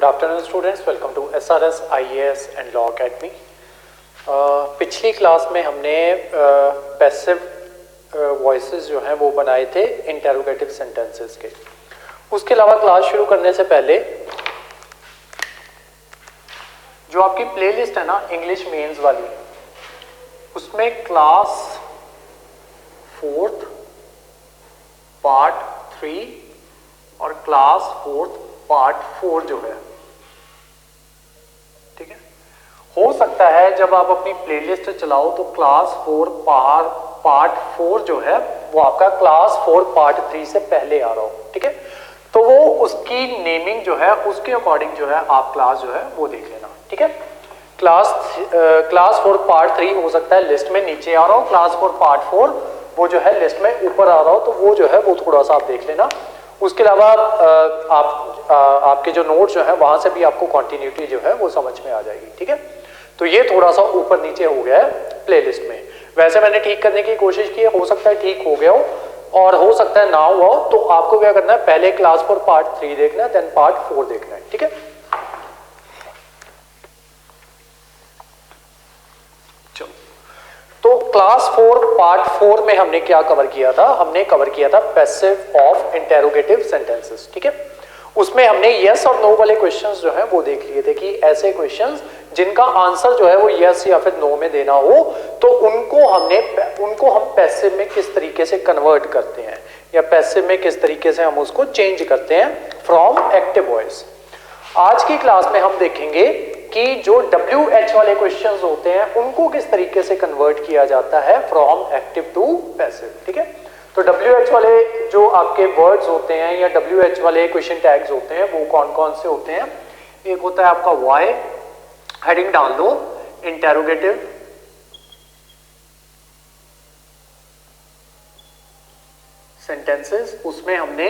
Good afternoon students, welcome to SRS IAS and Law Academy। पिछली class में हमने passive voices जो हैं वो बनाए थे इंटेरोगेटिव सेंटेंसेस के। उसके अलावा क्लास शुरू करने से पहले जो आपकी प्लेलिस्ट है ना इंग्लिश मेंस वाली, उसमें क्लास 4th पार्ट 3 और क्लास 4th पार्ट 4 जो है, ठीक है, हो सकता है जब आप अपनी प्लेलिस्ट चलाओ तो क्लास 4 पार्ट 4 जो है वो आपका क्लास 4 पार्ट 3 से पहले आ रहा हो, ठीक है। तो वो उसकी नेमिंग जो है उसके अकॉर्डिंग जो है आप क्लास जो है वो देख लेना, ठीक है। क्लास 4 पार्ट 3 हो सकता है लिस्ट में नीचे आ रहा हो, क्लास 4 पार्ट 4 वो जो है लिस्ट में ऊपर आ रहा हो, तो वो जो है वो थोड़ा सा आप देख लेना। उसके अलावा आपके जो नोट्स जो है वहां से भी आपको कंटिन्यूटी जो है वो समझ में आ जाएगी, ठीक है। तो ये थोड़ा सा ऊपर नीचे हो गया है प्लेलिस्ट में। वैसे मैंने ठीक करने की कोशिश की है, हो सकता है ठीक हो गया हो और हो सकता है ना हुआ हो, तो आपको क्या करना है, पहले क्लास 4 पार्ट 3 देखना है, देन पार्ट 4 देखना है, ठीक है। चलो, तो क्लास 4 पार्ट 4 में हमने क्या कवर किया था, हमने कवर किया था पैसिव ऑफ इंटेरोगेटिव सेंटेंसेस, ठीक है। उसमें हमने यस और नो वाले क्वेश्चंस जो हैं वो देख लिए थे कि ऐसे क्वेश्चंस जिनका आंसर जो है वो यस या फिर नो में देना हो, तो उनको हम पैसिव में किस तरीके से कन्वर्ट करते हैं या पैसिव में किस तरीके से हम उसको चेंज करते हैं फ्रॉम एक्टिव वॉइस। आज की क्लास में हम देखेंगे कि जो WH वाले क्वेश्चंस होते हैं उनको किस तरीके से कन्वर्ट किया जाता है फ्रॉम एक्टिव टू पैसिव, ठीक है। तो WH वाले जो आपके वर्ड्स होते हैं या WH वाले क्वेश्चन टैग्स होते हैं वो कौन कौन से होते हैं। एक होता है आपका वाई, हेडिंग डाल दो इंटेरोगेटिव, सेंटेंसेस, उसमें हमने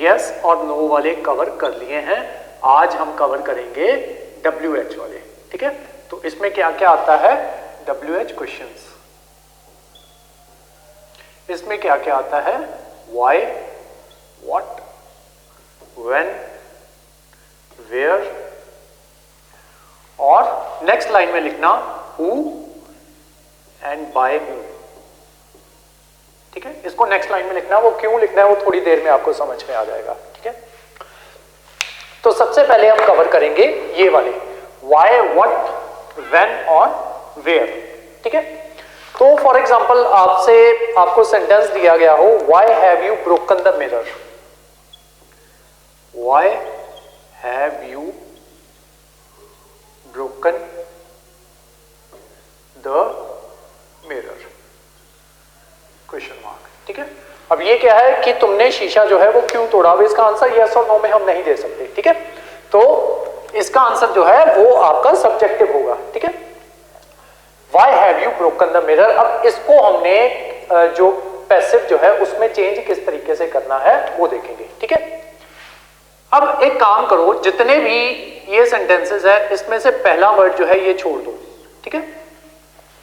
यस और नो वाले कवर कर लिए हैं। आज हम कवर करेंगे WH वाले, ठीक है। तो इसमें क्या क्या आता है, WH क्वेश्चंस, इसमें क्या क्या आता है, व्हाई, व्हाट, व्हेन, वेयर, और नेक्स्ट लाइन में लिखना हु एंड बाय हु, ठीक है। इसको नेक्स्ट लाइन में लिखना, वो क्यों लिखना है वो थोड़ी देर में आपको समझ में आ जाएगा, ठीक है। तो सबसे पहले हम कवर करेंगे ये वाले व्हाई, व्हाट, व्हेन और वेयर, ठीक है। तो फॉर एग्जांपल आपको सेंटेंस दिया गया हो, why have you broken the mirror, why have you broken the mirror, question mark, ठीक है। अब ये क्या है कि तुमने शीशा जो है वो क्यों तोड़ा। अब इसका आंसर यस और नो में हम नहीं दे सकते, ठीक है। तो इसका आंसर जो है वो आपका सब्जेक्टिव होगा, ठीक है। Why have you broken the mirror? अब इसको हमने जो पैसिव जो है उसमें चेंज किस तरीके से करना है वो देखेंगे, ठीक है। अब एक काम करो, जितने भी ये सेंटेंसेस है इसमें से पहला वर्ड जो है ये छोड़ दो, ठीक है।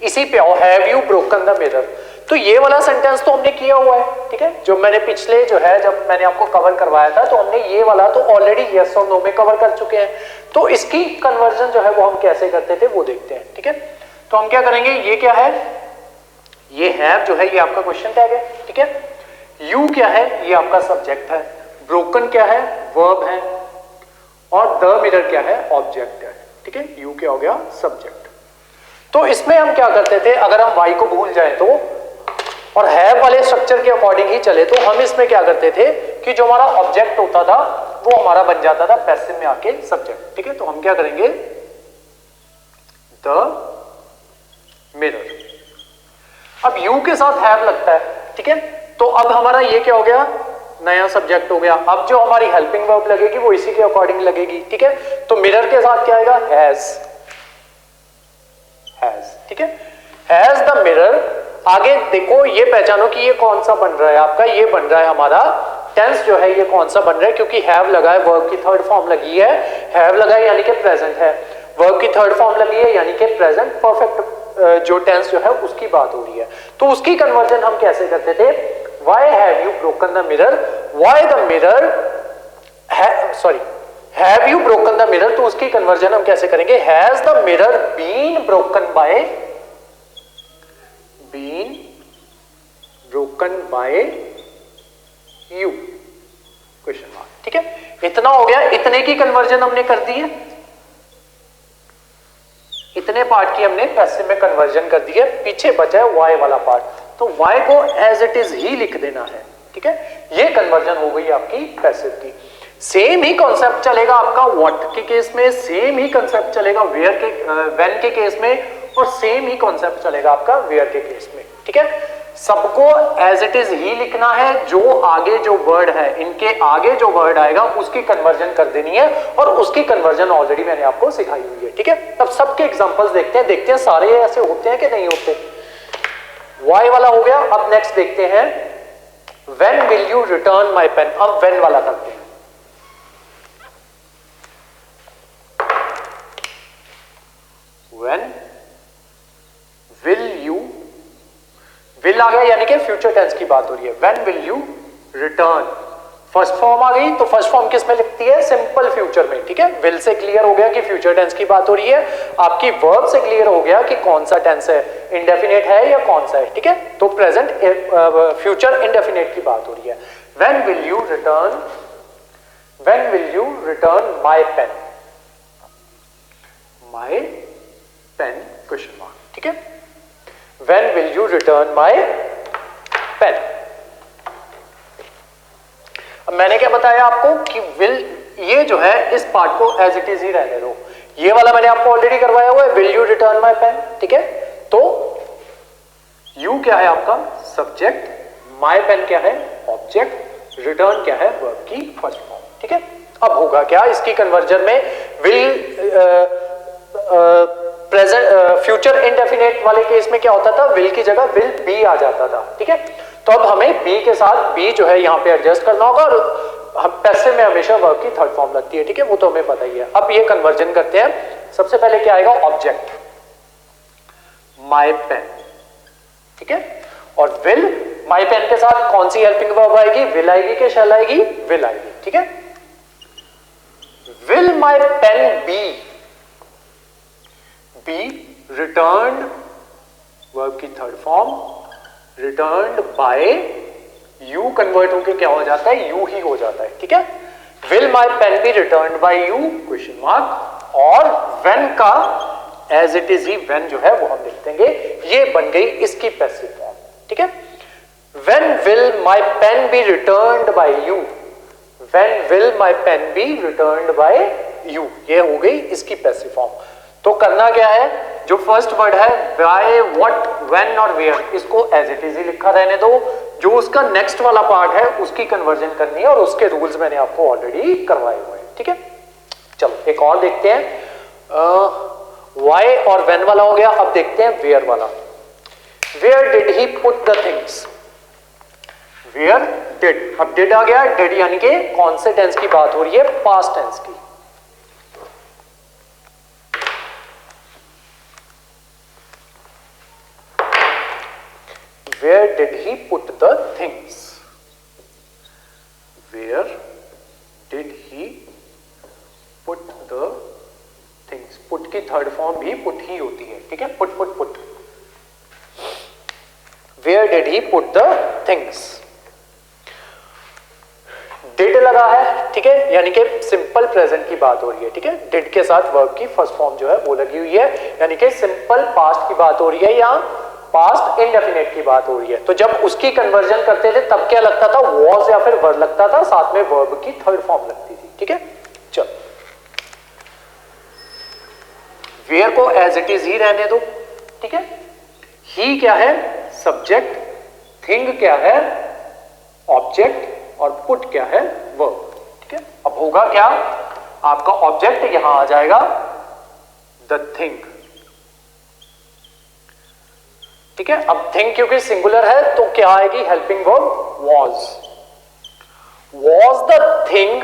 इसी पे आओ, have you broken the mirror. तो ये वाला सेंटेंस तो हमने किया हुआ है, ठीक है। जो मैंने पिछले जो है जब मैंने आपको कवर करवाया था तो हमने ये वाला तो ऑलरेडी यस और नो में कवर कर चुके हैं। तो इसकी कन्वर्जन जो है वो हम कैसे करते थे वो देखते हैं, ठीक है। तो हम क्या करेंगे, ये क्या है, ये हैव जो है ये आपका क्वेश्चन टैग है, ठीक है। यू क्या है, ये आपका सब्जेक्ट है, ब्रोकन क्या है, वर्ब है, और द मिरर क्या है, ऑब्जेक्ट है, ठीक है। यू क्या हो गया, सब्जेक्ट। तो इसमें हम क्या करते थे, अगर हम वाई को भूल जाए तो और हैव वाले स्ट्रक्चर के अकॉर्डिंग ही चले तो हम इसमें क्या करते थे कि जो हमारा ऑब्जेक्ट होता था वो हमारा बन जाता था पैसिव में आके सब्जेक्ट, ठीक है। तो हम क्या करेंगे, द मिरर। अब यू के साथ हैव लगता है, ठीक है। तो अब हमारा ये क्या हो गया, नया सब्जेक्ट हो गया। अब जो हमारी हेल्पिंग वर्ब लगेगी वो इसी के अकॉर्डिंग लगेगी, ठीक है। तो मिरर के साथ क्या आएगा, हैज, ठीक है। Has the mirror. आगे देखो, ये पहचानो कि ये कौन सा बन रहा है आपका, ये बन रहा है हमारा टेंस जो है, ये कौन सा बन रहा है, क्योंकि हैव लगा है, वर्ब की थर्ड फॉर्म लगी है, हैव लगा है यानी कि प्रेजेंट है, वर्ब की थर्ड फॉर्म लगी है यानी कि प्रेजेंट परफेक्ट जो टेंस जो है उसकी बात हो रही है। तो उसकी कन्वर्जन हम कैसे करते थे, why have you broken the mirror, why the mirror, sorry have you broken the mirror, तो उसकी कन्वर्जन हम कैसे करेंगे, has the mirror been broken by you, question mark. ठीक है, इतना हो गया, इतने की कन्वर्जन हमने कर दी है, इतने पार्ट की हमने पैसिव में कन्वर्जन कर दी है, पीछे बचा है वाई वाला पार्ट, तो वाई को एज इट इज ही लिख देना है। ठीक है, ये कन्वर्जन हो गई आपकी पैसिव की। सेम ही कॉन्सेप्ट चलेगा आपका व्हाट के केस में, सेम ही कॉन्सेप्ट चलेगा वेयर के व्हेन के केस में, और सेम ही कॉन्सेप्ट चलेगा आपका वेयर के केस में। ठीक है, सबको एज इट इज ही लिखना है, जो आगे जो वर्ड है, इनके आगे जो वर्ड आएगा उसकी कन्वर्जन कर देनी है, और उसकी कन्वर्जन ऑलरेडी मैंने आपको सिखाई हुई है। ठीक है, अब सबके एग्जांपल्स देखते हैं सारे ऐसे होते हैं कि नहीं होते। वाई वाला हो गया, अब नेक्स्ट देखते हैं when will you return my pen. अब व्हेन वाला करते हैं। व्हेन विल यू, विल आ गया यानी कि फ्यूचर टेंस की बात हो रही है। When will you return, first form आ गई, तो फर्स्ट फॉर्म किस में लिखती है, सिंपल फ्यूचर में। ठीक है, विल से क्लियर हो गया कि फ्यूचर टेंस की बात हो रही है, आपकी वर्ब से क्लियर हो गया कि कौन सा टेंस है, इंडेफिनेट है या कौन सा है। ठीक है, तो प्रेजेंट फ्यूचर इंडेफिनेट की बात हो रही है। When will you return, when will you return my pen, my pen, question mark. ठीक है, When will you return my pen? अब मैंने क्या बताया आपको कि will, ये जो है इस पार्ट को एज इट इज ही रहने दो, ये वाला मैंने आपको ऑलरेडी करवाया हुआ है, will you return my pen। ठीक है, तो you क्या है आपका सब्जेक्ट, my pen क्या है ऑब्जेक्ट, रिटर्न क्या है वर्ब की फर्स्ट फॉर्म। ठीक है, अब होगा क्या इसकी कन्वर्जन में, will प्रेजेंट फ्यूचर इंडेफिनेट वाले केस में क्या होता था, विल की जगह विल बी आ जाता था। ठीक है, तो अब हमें बी के साथ बी जो है यहां पे एडजस्ट करना होगा, और हम पैसिव में हमेशा वर्ब की थर्ड फॉर्म लगती है। ठीक है, वो तो हमें पता ही है। अब ये कन्वर्जन करते हैं, सबसे पहले क्या आएगा ऑब्जेक्ट माय पेन। ठीक है, और विल, माय पेन के साथ कौन सी हेल्पिंग वर्ब आएगी, विल आएगी कि शैल आएगी, विल आएगी। ठीक है, will my pen be returned, verb की third form, returned by you, convert होके क्या हो जाता है, यू ही हो जाता है। ठीक है, will my pen be returned by you, question mark, और व्हेन का एज इट इज ही व्हेन जो है वो हम लिख देंगे, ये बन गई इसकी पैसिव फॉर्म। ठीक है, when will my pen be returned by you, when will my pen be returned by you, ये हो गई इसकी पैसिव फॉर्म। तो करना क्या है, जो फर्स्ट वर्ड है बाय, व्हाट, व्हेन और वेयर, इसको एज इट इज ही लिखा रहने दो, जो उसका नेक्स्ट वाला पार्ट है उसकी कन्वर्जन करनी है, और उसके रूल्स मैंने आपको ऑलरेडी करवाए हुए हैं। ठीक है, चलो एक और देखते हैं। वाई और व्हेन वाला हो गया, अब देखते हैं वेयर वाला। Where did he put the things, where did, अब डिड आ गया, डिड यानी कि कौन से टेंस की बात हो रही है, पास्ट टेंस की। Where did he put the things? Where did he put the things? Put की थर्ड फॉर्म भी put ही होती है। ठीक है, put। Where did he put the things? Did लगा है, ठीक है, यानी कि सिंपल प्रेजेंट की बात हो रही है। ठीक है, did के साथ वर्ब की फर्स्ट फॉर्म जो है वो लगी हुई है, यानी कि सिंपल पास्ट की बात हो रही है, या पास्ट इंडेफिनेट की बात हो रही है। तो जब उसकी कन्वर्जन करते थे तब क्या लगता था, वॉज या फिर वर लगता था, साथ में वर्ब की थर्ड फॉर्म लगती थी। ठीक है, चलो वेयर को एज इट इज ही रहने दो। ठीक है, ही क्या है सब्जेक्ट, थिंग क्या है ऑब्जेक्ट, और पुट क्या है वर्ब। ठीक है, अब होगा क्या, आपका ऑब्जेक्ट यहां आ जाएगा द थिंग। ठीक है, अब थिंग क्योंकि सिंगुलर है तो क्या आएगी helping verb, was the thing,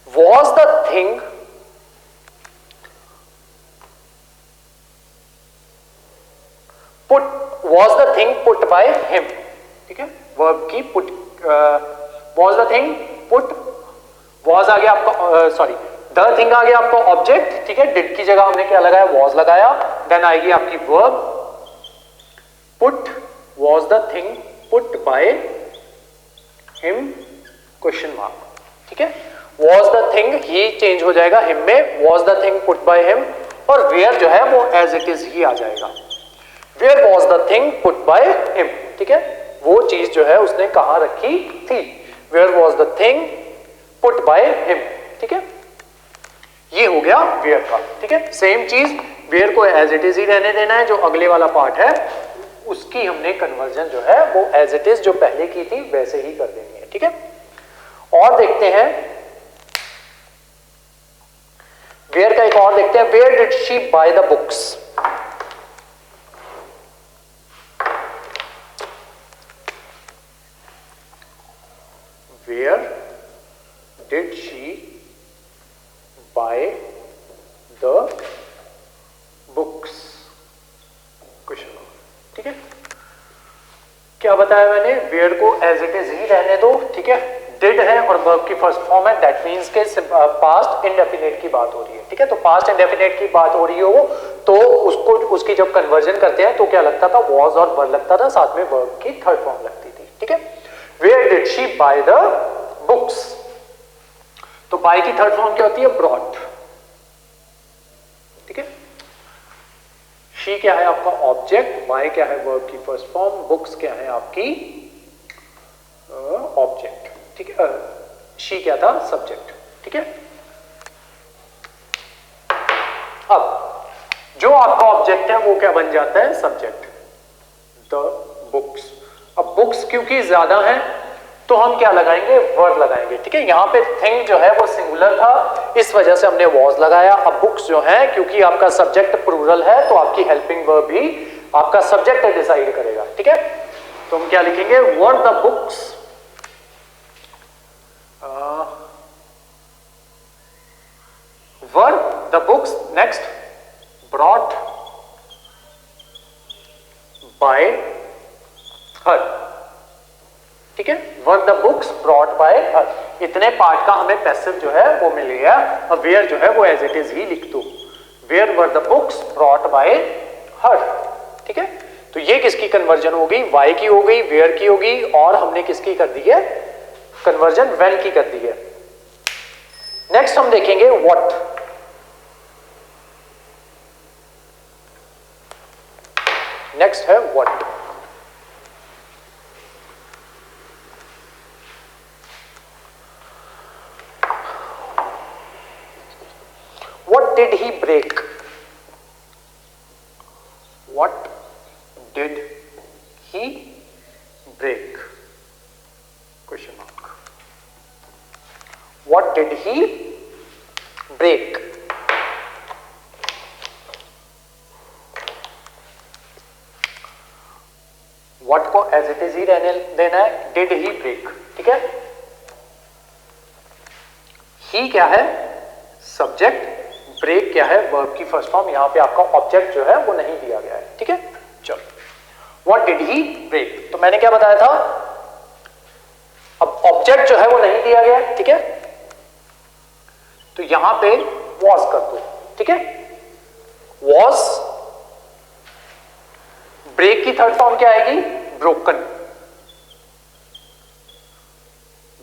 was the thing put, was the thing put by him, ठीक है, वर्ब की put, was the thing put, was आ गया आपका, सॉरी द थिंग आ गया आपका ऑब्जेक्ट, ठीक है, डिड की जगह हमने क्या लगाया, वॉज लगाया, देन आएगी आपकी verb put, was the thing put by him question mark, ठीक है, वॉज द थिंग ही चेंज हो जाएगा हिम में, was the thing put by him, और वेयर जो है वो एज इट इज ही आ जाएगा, where was the thing put by him, ठीक है, वो चीज जो है उसने कहां रखी थी, where was the thing put by him, ठीक है, ये हो गया वेयर का, ठीक है, सेम चीज वेयर को एज इट इज ही रहने देना है, जो अगले वाला पार्ट है उसकी हमने कन्वर्जन जो है वो एज इट इज जो पहले की थी वैसे ही कर देनी है, ठीक है। और देखते हैं वेयर का एक और देखते हैं, where did she buy the books, where did she buy the books question, ठीक है, क्या बताया मैंने, वेयर को एज इट इज ही रहने दो, ठीक है, डिड है और वर्ब की फर्स्ट फॉर्म है, दैट मींस के पास्ट इंडेफिनिट की बात हो रही है, ठीक है, तो पास्ट इंडेफिनिट की बात हो रही हो तो उसको उसकी जब कन्वर्जन करते हैं तो क्या लगता था, वॉज और वर लगता था, साथ में वर्ब की थर्ड फॉर्म लगती थी, ठीक है, where did she buy the books, तो बाय की थर्ड फॉर्म क्या होती है, ब्रॉट, ठीक है, शी क्या है आपका ऑब्जेक्ट, बाय क्या है वर्ब की फर्स्ट फॉर्म, बुक्स क्या है आपकी ऑब्जेक्ट, ठीक है, शी क्या था सब्जेक्ट, ठीक है। अब जो आपका ऑब्जेक्ट है वो क्या बन जाता है, सब्जेक्ट, द बुक्स। अब बुक्स क्योंकि ज्यादा है तो हम क्या लगाएंगे, वर्ब लगाएंगे, ठीक है, यहां पे थिंग जो है वो सिंगुलर था इस वजह से हमने वॉज लगाया। अब बुक्स जो है क्योंकि आपका सब्जेक्ट प्लूरल है तो आपकी हेल्पिंग वर्ब भी आपका सब्जेक्ट डिसाइड करेगा, ठीक है, तो हम क्या लिखेंगे, वर the books were the books next brought by her, ठीक है, were the books brought by her, इतने पार्ट का हमें पैसिव जो है वो मिल गया। अब वेयर जो है वो एज इट इज ही लिख दो, where were the books brought by her, ठीक है, तो ये किसकी कन्वर्जन हो गई, वाई की हो गई, वेयर की होगी, और हमने किसकी कर दी है कन्वर्जन, व्हेन की कर दी है। नेक्स्ट हम देखेंगे व्हाट, नेक्स्ट है what, what did he break, what did he break question mark, what did he break, what को एज इट इज ही रहने देना है, डिड ही ब्रेक, ठीक है, ही क्या है सब्जेक्ट, ब्रेक क्या है वर्ब की फर्स्ट फॉर्म, यहां पे आपका ऑब्जेक्ट जो है वो नहीं दिया गया है, ठीक है। चलो व्हाट डिड ही ब्रेक, तो मैंने क्या बताया था, अब ऑब्जेक्ट जो है वो नहीं दिया गया, ठीक है, तो यहां पे वॉज कर दो, ठीक है, वॉज, ब्रेक की थर्ड फॉर्म क्या आएगी, ब्रोकन,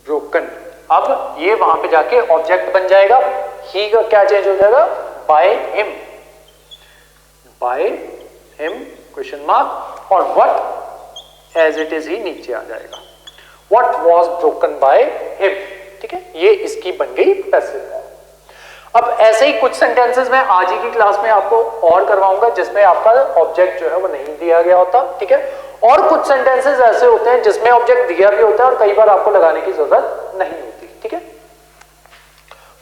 ब्रोकन, अब ये वहां पे जाके ऑब्जेक्ट बन जाएगा, ही का क्या चेंज हो जाएगा, बाय हिम क्वेश्चन मार्क, और व्हाट एज इट इज ही नीचे आ जाएगा, what was broken by him, ठीक है, ये इसकी बन गई पैसिव फॉर्म। अब ऐसे ही कुछ सेंटेंसेस में आज ही की क्लास में आपको और करवाऊंगा जिसमें आपका ऑब्जेक्ट जो है वो नहीं दिया गया होता, ठीक है, और कुछ सेंटेंसेस ऐसे होते हैं जिसमें ऑब्जेक्ट दिया भी होता है और कई बार आपको लगाने की जरूरत नहीं होती, ठीक है,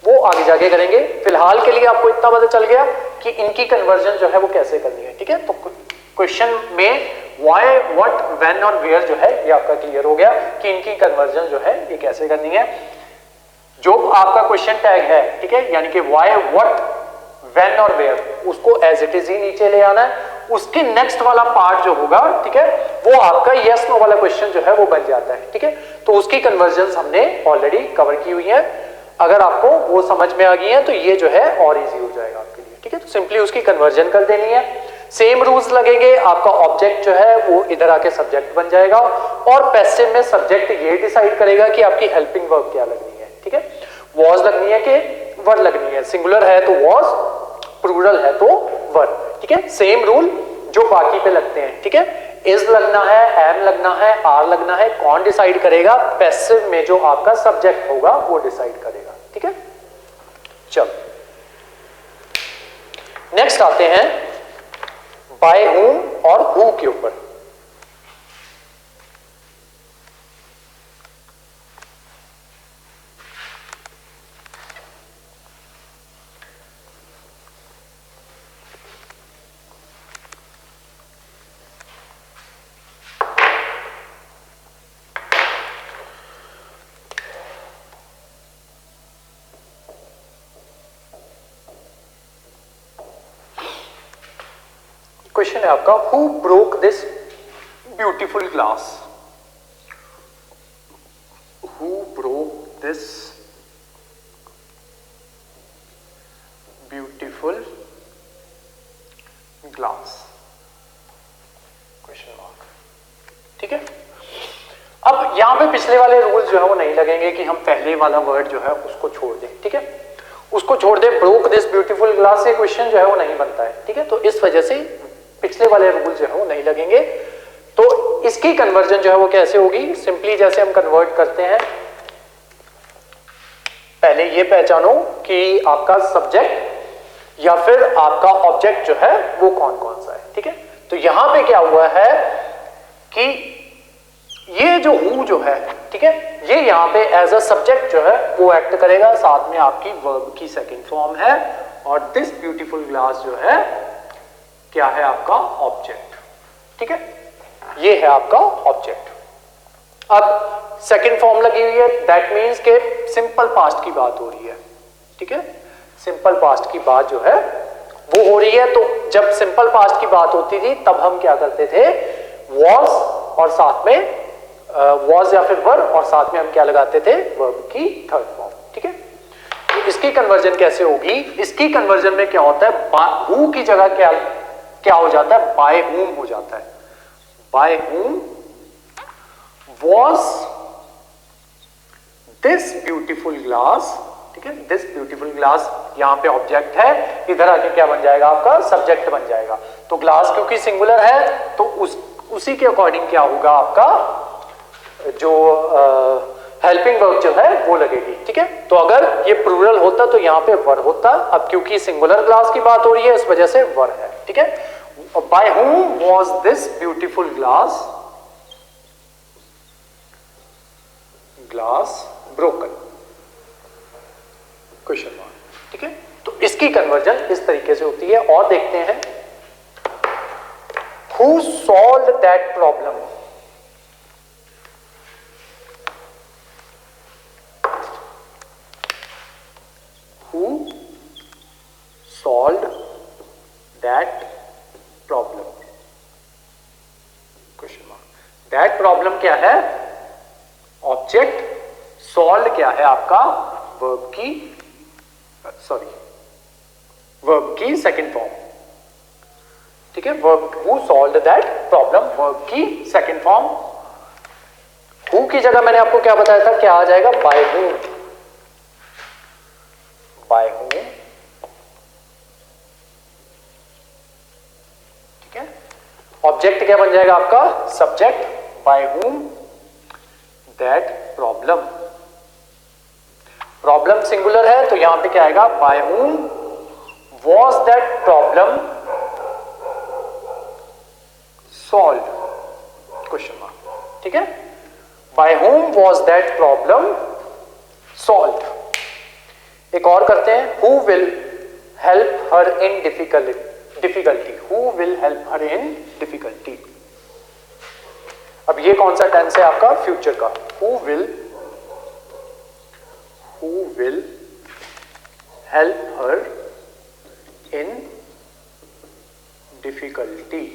वो आगे जाके करेंगे। फिलहाल के लिए आपको इतना पता चल गया कि इनकी कन्वर्जन जो है वो कैसे करनी है, ठीक है, तो क्वेश्चन में व्हाई, व्हाट, व्हेन और वेयर जो है ये आपका क्लियर हो गया कि इनकी कन्वर्जन जो है ये कैसे करनी है। जो आपका क्वेश्चन टैग है, ठीक है, यानी कि व्हाई, व्हाट, व्हेन और वेयर, उसको एज इट इज ही नीचे ले आना है। उसके नेक्स्ट वाला पार्ट जो होगा, ठीक है, वो आपका यस नो वाला क्वेश्चन जो है वो बन जाता है, ठीक है। तो उसकी कन्वर्जन हमने ऑलरेडी कवर की हुई है, अगर आपको वो समझ में आ गई है तो ये जो है और इजी हो जाएगा आपके लिए, ठीक है। तो सिंपली उसकी कन्वर्जन कर देनी है, सेम रूल्स लगेंगे, आपका ऑब्जेक्ट जो है वो इधर आके सब्जेक्ट बन जाएगा और पैसिव में सब्जेक्ट ये डिसाइड करेगा कि आपकी हेल्पिंग वर्ब क्या लगनी है, ठीक है। वॉज लगनी है कि वर लगनी है, सिंगुलर है तो वॉज, प्लूरल है तो वर, ठीक है। सेम रूल जो बाकी पे लगते हैं, ठीक है। इज लगना है, एम लगना है, आर लगना है, कौन डिसाइड करेगा? पैसिव में जो आपका सब्जेक्ट होगा वो डिसाइड करेगा, ठीक है। चलो नेक्स्ट आते हैं बाय whom और who के ऊपर। क्वेश्चन है आपका, who broke this beautiful glass? Who broke this beautiful glass? Question mark, ठीक है। अब यहां पे पिछले वाले रूल्स जो है वो नहीं लगेंगे कि हम पहले वाला वर्ड जो है उसको छोड़ दें, ठीक है, उसको छोड़ दें। ब्रोक दिस ब्यूटीफुल ग्लास ये क्वेश्चन जो है वो नहीं बनता है, ठीक है। तो इस वजह से पिछले वाले रूल जो है वो नहीं लगेंगे। तो इसकी कन्वर्जन जो है वो कैसे होगी? सिंपली जैसे हम कन्वर्ट करते हैं, पहले ये पहचानो कि आपका सब्जेक्ट या फिर आपका ऑब्जेक्ट जो है वो कौन कौन सा है, ठीक है। तो यहां पे क्या हुआ है कि ये जो हु जो है, ठीक है, ये यहां पे एज अ सब्जेक्ट जो है वो एक्ट करेगा, साथ में आपकी वर्ब की सेकंड फॉर्म है, और दिस ब्यूटीफुल ग्लास जो है क्या है? आपका ऑब्जेक्ट, ठीक है, ये है आपका ऑब्जेक्ट। अब सेकंड फॉर्म लगी हुई है, दैट मींस के सिंपल पास्ट की बात हो रही है, ठीक है, सिंपल पास्ट की बात जो है वो हो रही है। तो जब सिंपल पास्ट की बात होती थी तब हम क्या करते थे? वॉज और साथ में वॉज या फिर वर और साथ में हम क्या लगाते थे? वर्ब की थर्ड फॉर्म, ठीक है। तो इसकी कन्वर्जन कैसे होगी? इसकी कन्वर्जन में क्या होता है? हु की जगह क्या हो जाता है? बाय whom हो जाता है। By whom was this beautiful glass, ठीक है, दिस ब्यूटीफुल ग्लास यहां पे ऑब्जेक्ट है, इधर आके क्या बन जाएगा? आपका सब्जेक्ट बन जाएगा। तो ग्लास क्योंकि सिंगुलर है तो उसी के अकॉर्डिंग क्या होगा? आपका जो हेल्पिंग वर्ब जो है वो लगेगी, ठीक है। तो अगर ये प्लूरल होता तो यहां पे वर होता, अब क्योंकि सिंगुलर ग्लास की बात हो रही है इस वजह से वर है, ठीक है। By whom was this beautiful glass broken? क्वेश्चन मार्क, ठीक है। तो इसकी कन्वर्जन इस तरीके से होती है। और देखते हैं, who solved that problem? Who solved that problem? Question mark. That problem क्या है? ऑब्जेक्ट। सॉल्व क्या है? आपका वर्ब की वर्ब की सेकंड फॉर्म, ठीक है। Verb who solved that problem, verb की सेकंड फॉर्म। हु की जगह मैंने आपको क्या बताया था? क्या आ जाएगा? बाय whom, बाय whom, ठीक है। ऑब्जेक्ट क्या बन जाएगा? आपका subject, by whom that problem. Problem singular है तो यहां पे क्या आएगा? By whom was that problem solved? Question mark, ठीक है। By whom was that problem solved? एक और करते हैं, who will help her in difficulty? Who will help her in difficulty? अब ये कौन सा टेंस है आपका? फ्यूचर का। Who will help her in difficulty?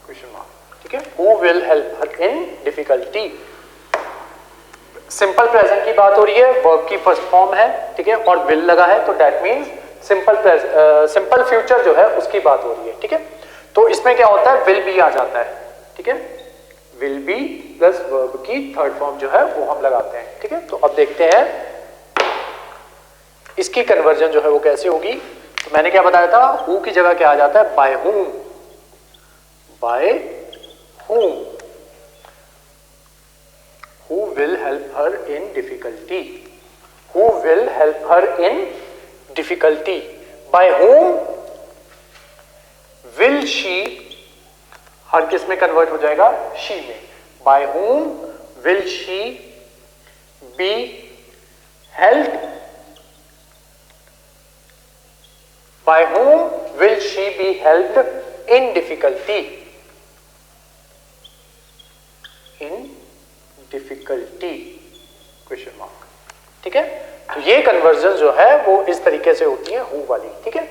Question mark, ठीक है। Who will help her in difficulty, simple present की बात हो रही है, वर्ब की फर्स्ट फॉर्म है, ठीक है, और विल लगा है, तो दैट मींस सिंपल फ्यूचर जो है उसकी बात हो रही है, ठीक है। तो इसमें क्या होता है, विल बी आ जाता है, ठीक है, विल बी प्लस वर्ब की थर्ड फॉर्म जो है वो हम लगाते हैं, ठीक है। तो अब देखते हैं इसकी कन्वर्जन जो है वो कैसे होगी। तो मैंने क्या बताया था, हु की जगह क्या आ जाता है, बाय हुम, by whom, who will help her in difficulty, who will help her in difficulty, by whom will she, हर किस में कन्वर्ट हो जाएगा, she में, by whom will she be helped, by whom will she be helped in difficulty, in difficulty, question mark, ठीक है। तो ये conversion जो है वो इस तरीके से होती है हु वाली, ठीक है।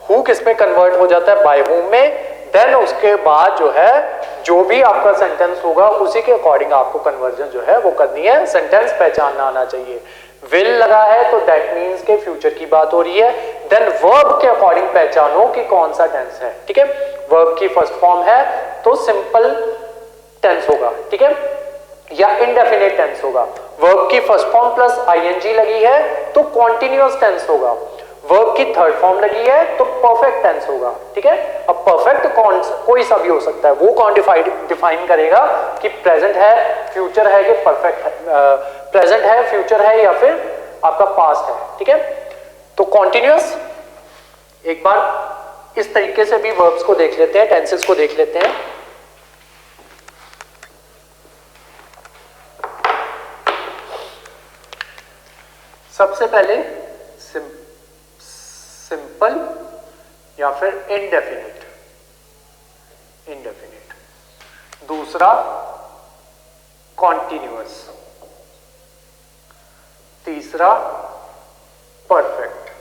हु किस में कन्वर्ट हो जाता है, बाय हुम में, देन उसके बाद जो है जो भी आपका सेंटेंस होगा उसी के अकॉर्डिंग आपको कन्वर्जन जो है वो करनी है, सेंटेंस पहचानना आना चाहिए। विल लगा है तो दैट मीन्स के फ्यूचर की बात हो रही है, देन वर्ब के अकॉर्डिंग पहचानो कि कौन सा टेंस है, ठीक है। वर्ब की फर्स्ट फॉर्म है तो सिंपल टेंस होगा, ठीक है, या इंडेफिनिट टेंस होगा। वर्ब की फर्स्ट फॉर्म प्लस आईएनजी लगी है तो कॉन्टिन्यूअस टेंस होगा। वर्ब की थर्ड फॉर्म लगी है तो परफेक्ट टेंस होगा, ठीक है। अब परफेक्ट कोई सा भी हो सकता है, वो कौन डिफाइन करेगा कि प्रेजेंट है, फ्यूचर है, कि परफेक्ट है, प्रेजेंट है, फ्यूचर है, या फिर आपका पास्ट है, ठीक है। तो कॉन्टिन्यूअस, एक बार इस तरीके से भी वर्ब्स को देख लेते हैं, टेंसेस को देख लेते हैं। सबसे पहले सिंपल या फिर इंडेफिनिट, इंडेफिनिट, दूसरा कॉन्टिन्यूअस, तीसरा परफेक्ट।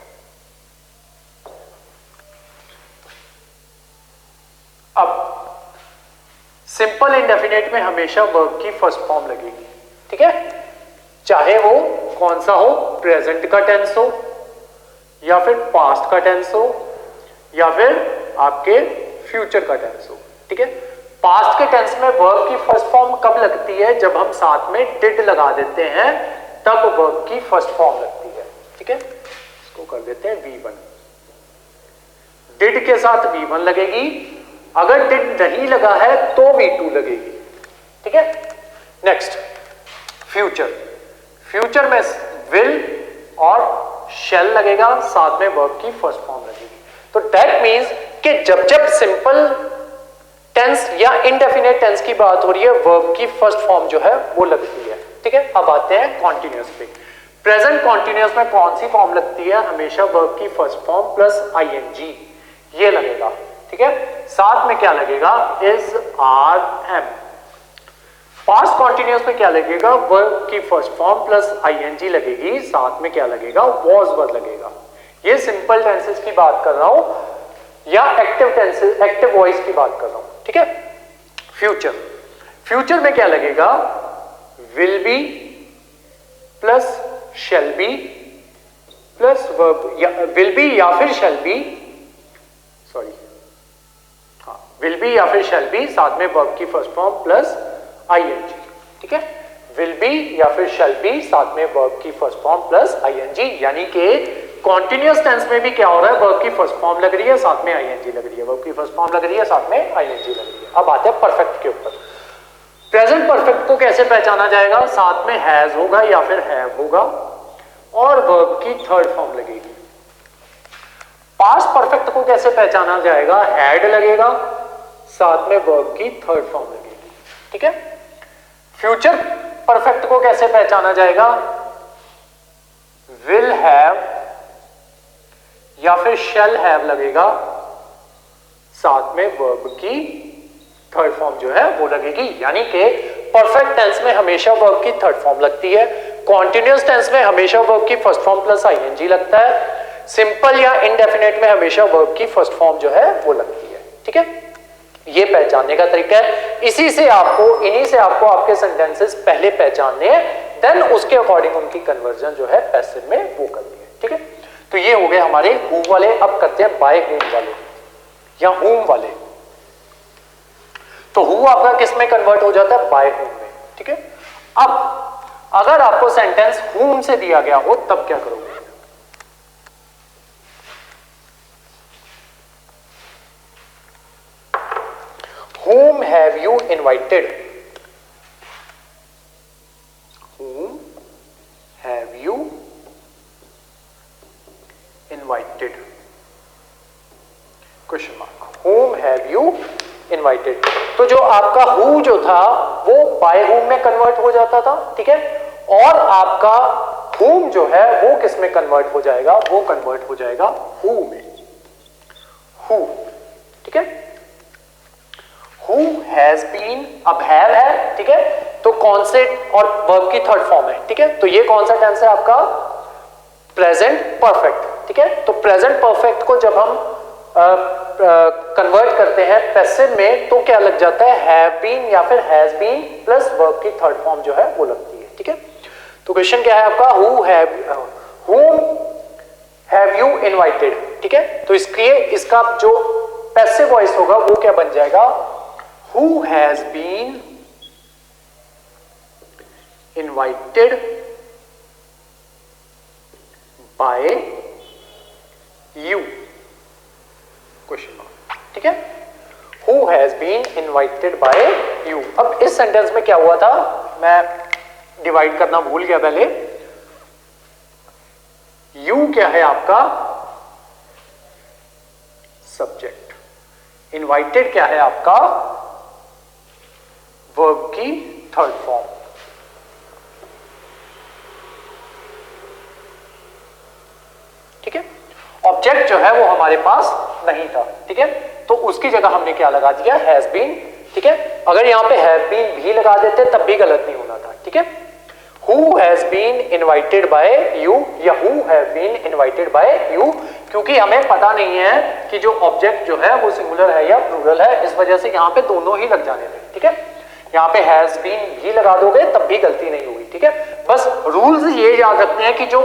अब सिंपल इंडेफिनिट में हमेशा वर्ब की फर्स्ट फॉर्म लगेगी, ठीक है, चाहे वो कौन सा हो, प्रेजेंट का टेंस हो या फिर पास्ट का टेंस हो या फिर आपके फ्यूचर का टेंस हो, ठीक है। पास्ट के टेंस में वर्ब की फर्स्ट फॉर्म कब लगती है, जब हम साथ में डिड लगा देते हैं तब वर्ब की फर्स्ट फॉर्म लगती है, ठीक है। इसको कर देते हैं V1, डिड के साथ V1 लगेगी, अगर डिड नहीं लगा है तो V2 लगेगी, ठीक है। नेक्स्ट फ्यूचर, फ्यूचर में विल और शैल लगेगा, साथ में वर्ब की फर्स्ट फॉर्म लगेगी। तो दैट मींस कि जब जब सिंपल टेंस या इंडेफिनिट टेंस की बात हो रही है वर्ब की फर्स्ट फॉर्म जो है वो लगती है, ठीक है। अब आते हैं कॉन्टिन्यूअस पे। प्रेजेंट कॉन्टिन्यूअस में कौन सी फॉर्म लगती है, हमेशा वर्ब की फर्स्ट फॉर्म प्लस आईएनजी ये लगेगा, ठीक है। साथ में क्या लगेगा, is, are, am. Past continuous में क्या लगेगा, वर्ब की फर्स्ट फॉर्म प्लस आईएनजी लगेगी, साथ में क्या लगेगा, वॉज वर्ब लगेगा। ये सिंपल टेंसेस की बात कर रहा हूं या एक्टिव टेंसेस, एक्टिव वॉइस की बात कर रहा हूं, ठीक है। फ्यूचर, फ्यूचर में क्या लगेगा, will be plus shall be plus verb, या विल बी या फिर शैल बी, सॉरी हाँ, विल बी या फिर शैल बी, साथ में वर्ब की फर्स्ट फॉर्म प्लस आईएनजी, ठीक है। विल बी या फिर शैल बी, साथ में वर्ब की फर्स्ट फॉर्म प्लस आईएनजी, यानी कि कॉन्टिन्यूअस टेंस में भी क्या हो रहा है, वर्ब की फर्स्ट फॉर्म लग रही है, साथ में आईएनजी लग रही है, वर्ब की फर्स्ट फॉर्म लग रही है, साथ में आईएनजी लग रही है। अब आते हैं परफेक्ट के ऊपर। प्रेजेंट परफेक्ट को कैसे पहचाना जाएगा, साथ में हैज होगा या फिर हैव होगा और वर्ब की थर्ड फॉर्म लगेगी। पास्ट परफेक्ट को कैसे पहचाना जाएगा, हैड लगेगा, साथ में वर्ब की थर्ड फॉर्म लगेगी, ठीक है। फ्यूचर परफेक्ट को कैसे पहचाना जाएगा, विल हैव या फिर शैल हैव लगेगा, साथ में वर्ब की थर्ड फॉर्म जो है वो लगेगी, यानी कि परफेक्ट टेंस में हमेशा वर्ब की थर्ड फॉर्म लगती है, कॉन्टिन्यूअस टेंस में हमेशा वर्ब की फर्स्ट फॉर्म प्लस आईएनजी लगता है, सिंपल या इंडेफिनिट में हमेशा वर्ब की फर्स्ट फॉर्म जो है वो लगती है, ठीक है। ये पहचानने का तरीका है। इन्हीं से आपको आपके सेंटेंसेस पहले पहचानने हैं, देन उसके अकॉर्डिंग उनकी कन्वर्जन जो है पैसिव में वो करनी है। ठीक है, तो ये हो गए हमारे हु वाले। अब करते हैं बाय हुम वाले या हुम वाले। तो हु आपका किस में कन्वर्ट हो जाता है? बाय हुम में। ठीक है, अब अगर आपको सेंटेंस हुम से दिया गया हो तब क्या करोगे? Whom have you invited? Whom have you invited? Question mark. Whom have you invited? तो जो आपका who जो था वो by whom में कन्वर्ट हो जाता था। ठीक है, और आपका whom जो है वो किस में कन्वर्ट हो जाएगा? वो कन्वर्ट हो जाएगा who में। who, ठीक है। Who has been, अब have है। ठीक है, तो कौन से और वर्ब की थर्ड फॉर्म है। ठीक है, तो ये कौन सा टेंस है आपका? Present perfect. ठीक है, तो प्रेजेंट परफेक्ट को जब हम कन्वर्ट करते हैं पैसिव में तो क्या लग जाता है? हैव बीन या फिर हैज बीन प्लस वर्ब की थर्ड फॉर्म जो है वो लगती है। ठीक है, तो क्वेश्चन क्या है आपका? whom have you invited। ठीक है, तो इसका जो पैसिव वॉइस होगा वो क्या बन जाएगा? Who has been invited by you? Question mark। ठीक है, Who has been invited by you। अब इस सेंटेंस में क्या हुआ था? मैं डिवाइड करना भूल गया पहले। You क्या है आपका? सब्जेक्ट। इनवाइटेड क्या है आपका? वर्ब की थर्ड फॉर्म। ठीक है, ऑब्जेक्ट जो है वो हमारे पास नहीं था। ठीक है, तो उसकी जगह हमने क्या लगा दिया? Has been. ठीक है, अगर यहां पे हैव बीन भी लगा देते तब भी गलत नहीं होना था। ठीक है, who has been invited by you या who have been invited by you, क्योंकि हमें पता नहीं है कि जो ऑब्जेक्ट जो है वो सिंगुलर है या प्लूरल है, इस वजह से यहां पे दोनों ही लग जाने थे। ठीक है, यहाँ पे हैज बीन भी लगा दोगे तब भी गलती नहीं होगी। ठीक है, बस रूल्स ये याद रखते हैं कि जो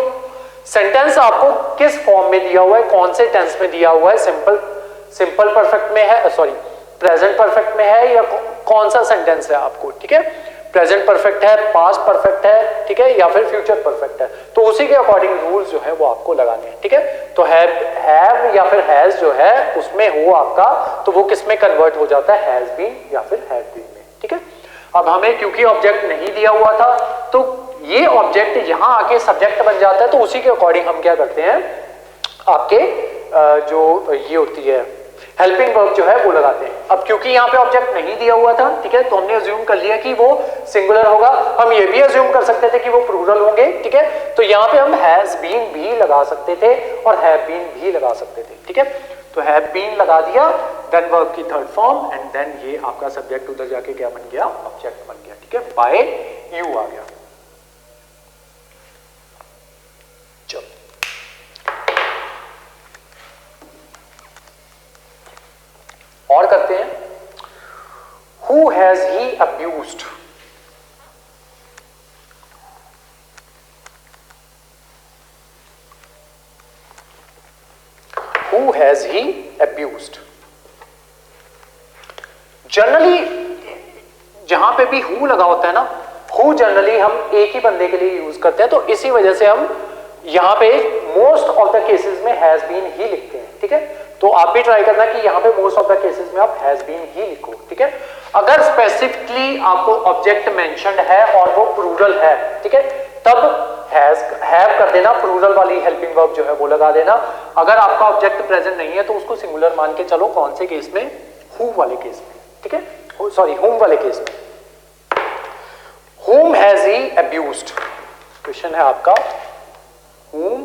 सेंटेंस आपको किस फॉर्म में दिया हुआ है, कौन से टेंस में दिया हुआ है, सिंपल परफेक्ट में है, सॉरी प्रेजेंट परफेक्ट में है, या कौन सा सेंटेंस है आपको। ठीक है, प्रेजेंट परफेक्ट है, पास्ट परफेक्ट है, ठीक है, या फिर फ्यूचर परफेक्ट है, तो उसी के अकॉर्डिंग रूल्स जो है वो आपको लगाने हैं। ठीक है, तो हैव या फिर हैज जो है उसमें हो आपका, तो वो किस में कन्वर्ट हो जाता है? हैज बीन या फिर हैव बीन में। ठीक है, अब हमें क्योंकि ऑब्जेक्ट नहीं दिया हुआ था तो ये ऑब्जेक्ट यहां आके सब्जेक्ट बन जाता है, तो उसी के अकॉर्डिंग हम क्या करते हैं? आपके जो ये होती है हेल्पिंग वर्ब जो है वो लगाते हैं। अब क्योंकि यहाँ पे ऑब्जेक्ट नहीं दिया हुआ था, ठीक है, तो हमने अज्यूम कर लिया कि वो सिंगुलर होगा। हम ये भी अज्यूम कर सकते थे कि वो प्लूरल होंगे। ठीक है, तो यहाँ पे हम हैज बीन भी लगा सकते थे और हैव बीन भी लगा सकते थे। ठीक है, तो हैव बीन लगा दिया, देन वर्ब की थर्ड फॉर्म, एंड देन ये आपका सब्जेक्ट उधर जाके क्या बन गया? ऑब्जेक्ट बन गया। ठीक है, बाय यू आ गया। और करते हैं, who has he abused? Who has he abused? Generally जहां पे भी who लगा होता है ना, who जनरली हम एक ही बंदे के लिए यूज करते हैं, तो इसी वजह से हम यहां पे मोस्ट ऑफ द केसेस में हैज बीन ही लिखते हैं। ठीक है, तो आप भी ट्राई करना कि यहां पे मोस्ट ऑफ द केसेस में आप हैज बीन ही लिखो। ठीक है, अगर स्पेसिफिकली आपको ऑब्जेक्ट मेंशन्ड है और वो प्लूरल है, ठीक है, तब हैव कर देना, प्लूरल वाली हेल्पिंग वर्ब जो है वो लगा देना। अगर आपका ऑब्जेक्ट प्रेजेंट नहीं है तो उसको सिंगुलर मान के चलो। कौन से केस में? हु वाले केस में। ठीक है, सॉरी हुम वाले केस में। whom has he abused? Question है आपका, whom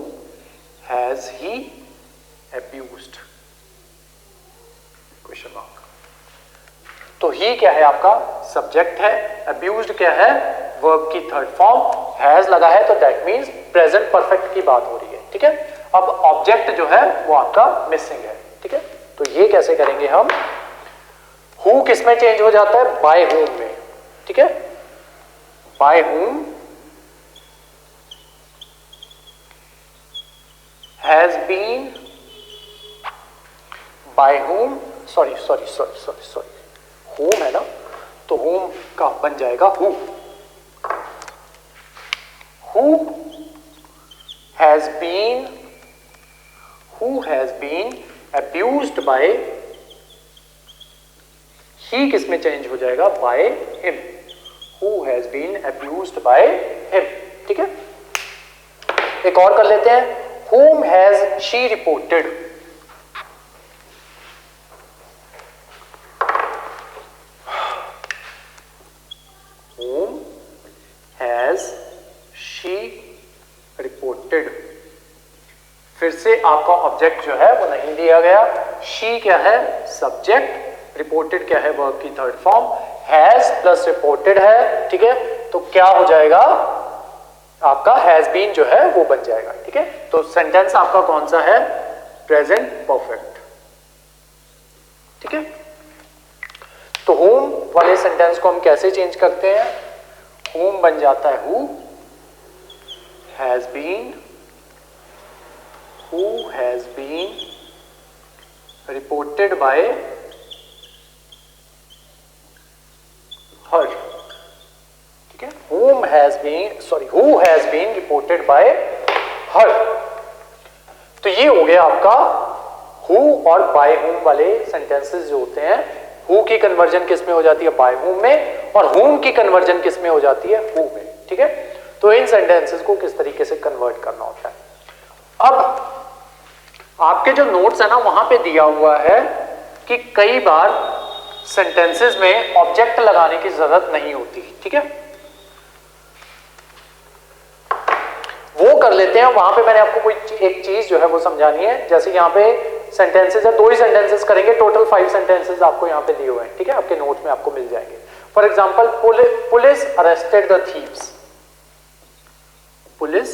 has he abused? Question mark. तो ही क्या है आपका? सब्जेक्ट है। अब्यूज्ड क्या है? वर्ब की थर्ड फॉर्म। हैज लगा है तो दैट मींस प्रेजेंट परफेक्ट की बात हो रही है। ठीक है, अब ऑब्जेक्ट जो है वो आपका मिसिंग है। ठीक है, तो ये कैसे करेंगे हम? हु किस में चेंज हो जाता है? बाय हुम में, ठीक है, by whom has been, by whom, sorry whom है ना, तो होम का बन जाएगा who has been abused by, he किस में चेंज हो जाएगा? By him, who has been abused by him, ठीक है। एक और कर लेते हैं, whom has she reported? Whom has she reported? फिर से आपका ऑब्जेक्ट जो है वो नहीं दिया गया, she क्या है? सब्जेक्ट, रिपोर्टेड क्या है? वर्ब की third form, has plus reported है, ठीक है, तो क्या हो जाएगा? आपका हैज बीन जो है वो बन जाएगा, ठीक है। तो सेंटेंस आपका कौन सा है? प्रेजेंट परफेक्ट, ठीक है। तो होम वाले सेंटेंस को हम कैसे चेंज करते हैं? होम बन जाता है who has been reported by her, ठीक है, who has been reported by her। तो ये हो गया आपका who और by whom वाले सेंटेंसेस जो होते हैं, who की कन्वर्जन किस में हो जाती है? by whom में, और whom की कन्वर्जन किस में हो जाती है? who में, ठीक है। तो इन सेंटेंसेस को किस तरीके से कन्वर्ट करना होता है। अब आपके जो नोट्स है ना, वहां पे दिया हुआ है कि कई बार सेंटेंसेस में ऑब्जेक्ट लगाने की जरूरत नहीं होती, ठीक है, वो कर लेते हैं। वहां पे मैंने आपको कोई एक चीज जो है वो समझानी है। जैसे यहाँ पे सेंटेंसेस है, 2 ही सेंटेंसेस करेंगे, टोटल 5 सेंटेंसेस आपको यहाँ पे दिए हुए हैं, ठीक है, आपके नोट में आपको मिल जाएंगे। For example, police arrested the thieves, police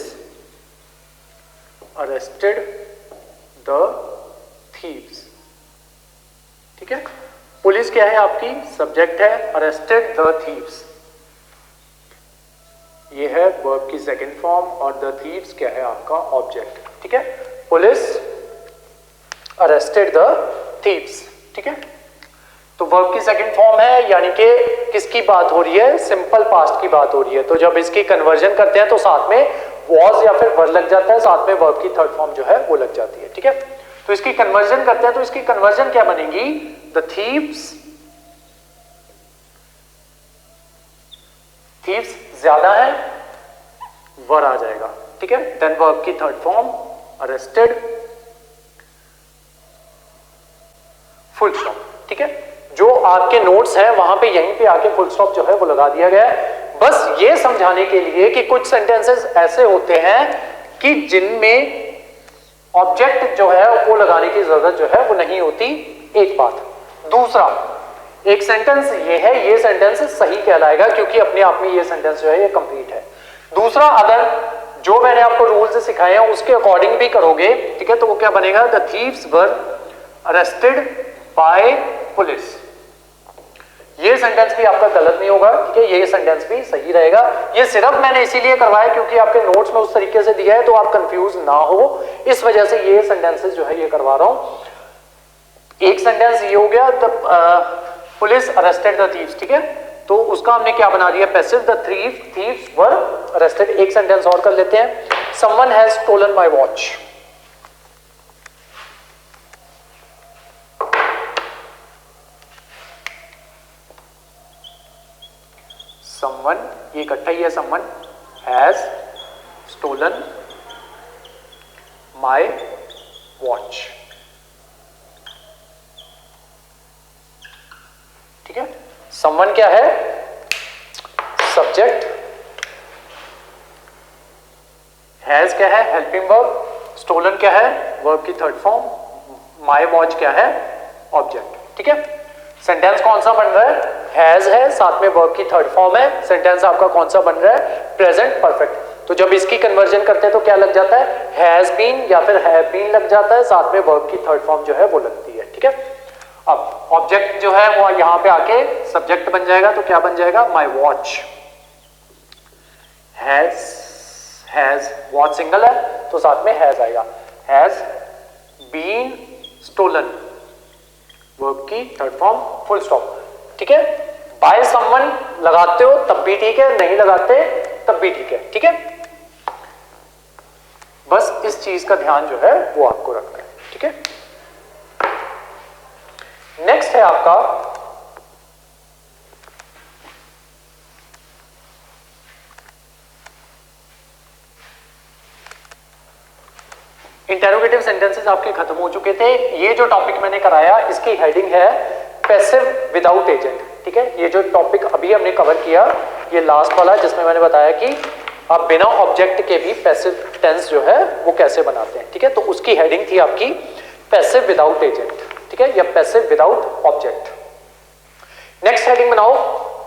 arrested the thieves, ठीक है। पुलिस क्या है? आपकी सब्जेक्ट है, अरेस्टेड द थीव्स ये है वर्ब की सेकंड फॉर्म, और द थीव्स क्या है? आपका ऑब्जेक्ट, ठीक है। पुलिस अरेस्टेड द थीव्स, ठीक है। तो वर्ब की सेकंड फॉर्म है, यानी कि किसकी बात हो रही है? सिंपल पास्ट की बात हो रही है। तो जब इसकी कन्वर्जन करते हैं तो साथ में वॉज या फिर वर लग जाता है, साथ में वर्ब की थर्ड फॉर्म जो है वो लग जाती है, ठीक है। तो इसकी कन्वर्जन करते हैं, तो इसकी कन्वर्जन क्या बनेगी? द थीव्स ज्यादा है, वर आ जाएगा, ठीक है। देन वर्ब की third form arrested, full stop, ठीक है। जो आपके नोट्स हैं वहां पे यहीं पे आके फुल स्टॉप जो है वो लगा दिया गया है, बस ये समझाने के लिए कि कुछ सेंटेंसेस ऐसे होते हैं कि जिनमें ऑब्जेक्ट जो है वो लगाने की जरूरत जो है वो नहीं होती, एक बात। दूसरा, एक सेंटेंस ये है, ये सेंटेंस सही कहलाएगा क्योंकि अपने आप में ये सेंटेंस जो है ये कंप्लीट है। दूसरा, अगर जो मैंने आपको रूल्स सिखाए हैं उसके अकॉर्डिंग भी करोगे, ठीक है, तो वो क्या बनेगा? The thieves were arrested bye police. ये सेंटेंस भी आपका गलत नहीं होगा, ठीक है, ये सेंटेंस भी सही रहेगा। ये सिर्फ मैंने इसीलिए करवाया क्योंकि आपके नोट्स में उस तरीके से दिया है तो आप कंफ्यूज ना हो, इस वजह से ये सेंटेंसेस जो है ये करवा रहा हूं। एक सेंटेंस ये हो गया, the police arrested the thieves, ठीक है, तो उसका हमने क्या बना दिया? Passive, the thieves were arrested. एक सेंटेंस और कर लेते हैं, someone has stolen my watch. Someone, ये इकट्ठा ही है, someone has stolen my watch, ठीक है। समवन क्या है? सब्जेक्ट, हैज क्या है? हेल्पिंग वर्ब, स्टोलन क्या है? वर्ब की थर्ड फॉर्म, माय वॉच क्या है? ऑब्जेक्ट, ठीक है। सेंटेंस कौन सा बन रहा है? हैज है, साथ में वर्ब की थर्ड फॉर्म है। सेंटेंस आपका कौन सा बन रहा है? Present perfect. तो जब इसकी कन्वर्जन करते हैं तो क्या लग जाता है? हैज बीन या फिर हैव बीन लग जाता है, साथ में वर्ब की थर्ड फॉर्म जो है वो लगती है, ठीक है। अब ऑब्जेक्ट जो है वो यहां पे आके सब्जेक्ट बन जाएगा, तो क्या बन जाएगा, my watch has watch single है तो साथ में हैज आएगा, हैज बीन स्टोलन, वर्ब की थर्ड फॉर्म फुल स्टॉप। ठीक है, बाय समवन लगाते हो तब भी ठीक है, नहीं लगाते तब भी ठीक है। ठीक है, बस इस चीज का ध्यान जो है वो आपको रखना है। ठीक है, नेक्स्ट है आपका इंटेरोगेटिव सेंटेंसेस। आपके खत्म हो चुके थे। ये जो टॉपिक मैंने कराया इसकी हेडिंग है पैसिव विदाउट एजेंट। ठीक है, ये जो टॉपिक अभी हमने कवर किया ये लास्ट वाला, जिसमें मैंने बताया कि आप बिना ऑब्जेक्ट के भी पैसिव टेंस जो है वो कैसे बनाते हैं। ठीक है, तो उसकी हेडिंग थी आपकी पैसिव विदाउट एजेंट। ठीक है, या passive without object. Next heading बनाओ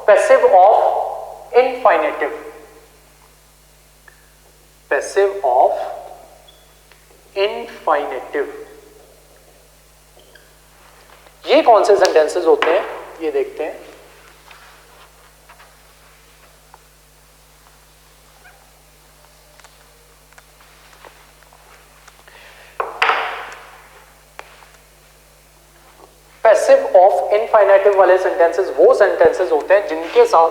पैसिव ऑफ इनफाइनेटिव। पैसिव ऑफ इनफाइनेटिव, ये कौन से सेंटेंसेस होते हैं ये देखते हैं। पैसिव ऑफ इनफाइनेटिव वाले सेंटेंसेस वो सेंटेंसेस होते हैं जिनके साथ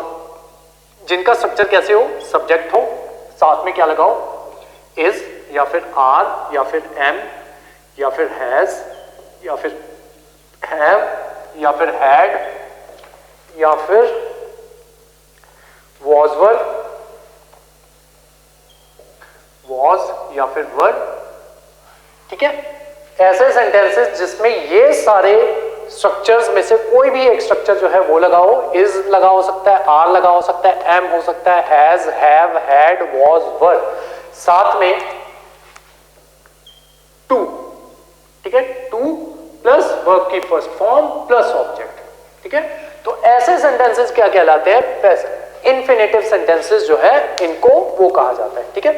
जिनका स्ट्रक्चर कैसे हो, सब्जेक्ट हो, साथ में क्या लगाओ, इज या फिर आर या फिर एम या फिर हैज या फिर हैव या फिर हैड या फिर वॉज वर, वॉज या फिर वर। ठीक है, ऐसे सेंटेंसेस जिसमें ये सारे स्ट्रक्चर्स में से कोई भी एक स्ट्रक्चर जो है वो लगाओ, इज लगा हो सकता है, आर लगा हो सकता है, एम हो सकता है, हैज, हैव, हैड, वॉज, वर, साथ में टू। ठीक है, टू प्लस वर्ब की फर्स्ट फॉर्म प्लस ऑब्जेक्ट। ठीक है, तो ऐसे सेंटेंसेस क्या कहलाते हैं, इन्फिनेटिव सेंटेंसेस जो है इनको वो कहा जाता है। ठीक है,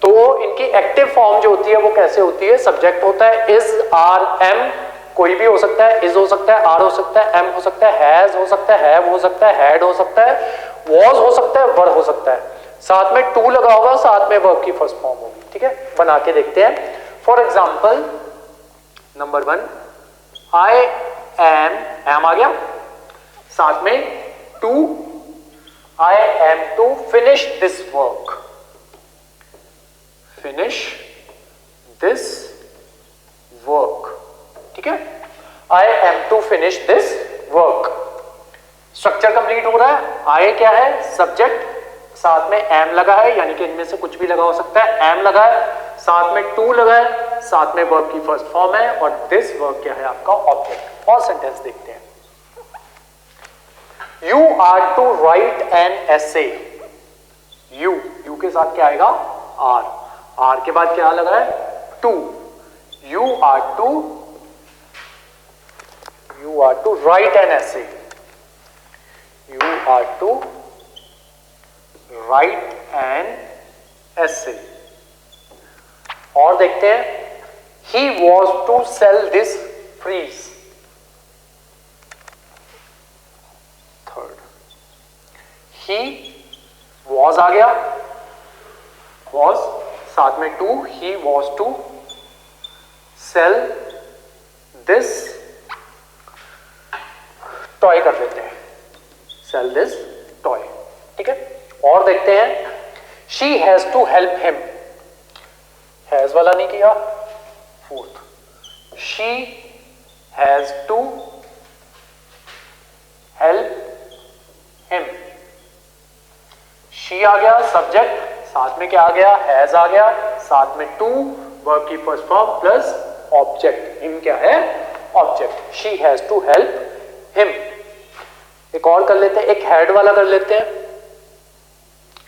तो इनकी एक्टिव फॉर्म जो होती है वो कैसे होती है, सब्जेक्ट होता है इज, आर, एम, कोई भी हो सकता है, इज हो सकता है, आर हो सकता है, एम हो सकता है, हैज हो सकता है, हैव हो सकता है, हैड हो सकता है, वॉज हो सकता है, वर हो सकता है, साथ में टू लगा होगा, साथ में वर्ब की फर्स्ट फॉर्म होगी। ठीक है, बना के देखते हैं। For example number 1, I am आ गया, साथ में to, I am to finish this work, finish this work. ठीक है, I am to finish this work, structure complete हो रहा है। आई क्या है, सब्जेक्ट, साथ में एम लगा है, यानी कि इनमें से कुछ भी लगा हो सकता है, एम लगा है, साथ में टू लगा है, साथ में वर्ब की फर्स्ट फॉर्म है, और दिस वर्ब क्या है आपका ऑब्जेक्ट। और सेंटेंस देखते हैं, you are to write an essay, you के साथ क्या आएगा, आर के बाद क्या लगा है, to, you are to write an essay, you are to write an essay. और देखते हैं, he was to sell this freeze, third, he was आ गया, was, साथ में to, he was to sell this toy कर लेते हैं, sell this toy। ठीक है, और देखते हैं, she has to help him, has वाला नहीं किया, fourth, she has to help him, she आ गया सब्जेक्ट, साथ में क्या आ गया, हैज आ गया, साथ में टू, वर्ब की first form plus object, him क्या है, object, she has to help him. एक और कर लेते हैं, एक हैड वाला कर लेते हैं,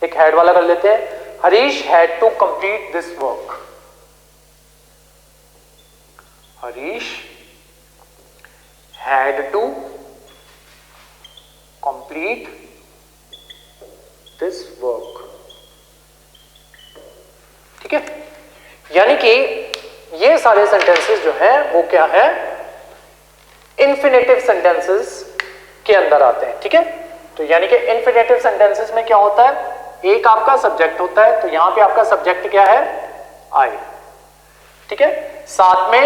एक हैड वाला कर लेते हैं, Harish had to complete this work, Harish had to complete this work। ठीक है, यानी कि ये सारे सेंटेंसेस जो हैं वो क्या है, इंफिनिटिव सेंटेंसेस के अंदर आते हैं, ठीक है। तो यानी कि इंफिनिटिव सेंटेंसेस में क्या होता है, एक आपका सब्जेक्ट होता है, तो यहां पे आपका सब्जेक्ट क्या है, आई, ठीक है। साथ में